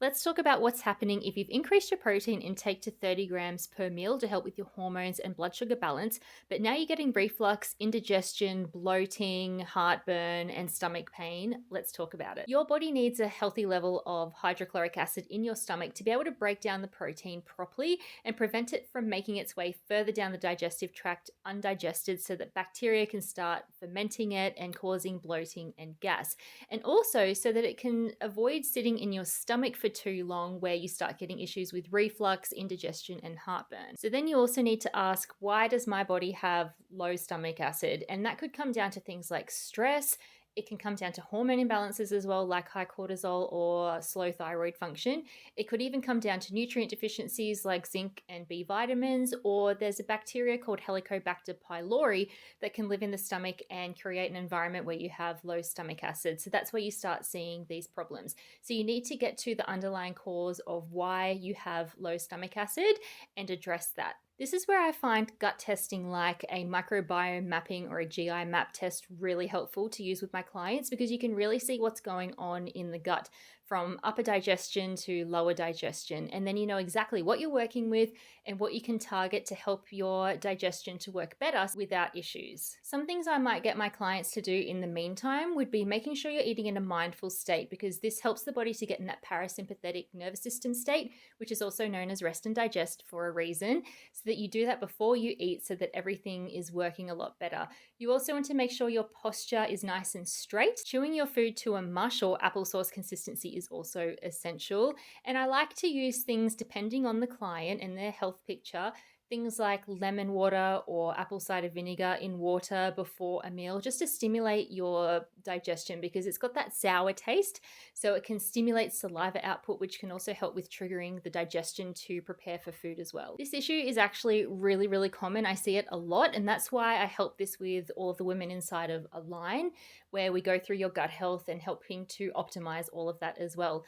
Let's talk about what's happening if you've increased your protein intake to 30 grams per meal to help with your hormones and blood sugar balance, but now you're getting reflux, indigestion, bloating, heartburn, and stomach pain. Let's talk about it. Your body needs a healthy level of hydrochloric acid in your stomach to be able to break down the protein properly and prevent it from making its way further down the digestive tract undigested so that bacteria can start fermenting it and causing bloating and gas, and also so that it can avoid sitting in your stomach for too long, where you start getting issues with reflux, indigestion, and heartburn. So then you also need to ask, why does my body have low stomach acid? And that could come down to things like stress. It can come down to hormone imbalances as well, like high cortisol or slow thyroid function. It could even come down to nutrient deficiencies like zinc and B vitamins, or there's a bacteria called Helicobacter pylori that can live in the stomach and create an environment where you have low stomach acid. So that's where you start seeing these problems. So you need to get to the underlying cause of why you have low stomach acid and address that. This is where I find gut testing like a microbiome mapping or a GI map test really helpful to use with my clients, because you can really see what's going on in the gut from upper digestion to lower digestion. And then you know exactly what you're working with and what you can target to help your digestion to work better without issues. Some things I might get my clients to do in the meantime would be making sure you're eating in a mindful state, because this helps the body to get in that parasympathetic nervous system state, which is also known as rest and digest for a reason, so that you do that before you eat so that everything is working a lot better. You also want to make sure your posture is nice and straight. Chewing your food to a mush or applesauce consistency is also essential. And I like to use things depending on the client and their health picture. Things like lemon water or apple cider vinegar in water before a meal, just to stimulate your digestion, because it's got that sour taste. So it can stimulate saliva output, which can also help with triggering the digestion to prepare for food as well. This issue is actually really, really common. I see it a lot. And that's why I help this with all of the women inside of Align, where we go through your gut health and helping to optimize all of that as well.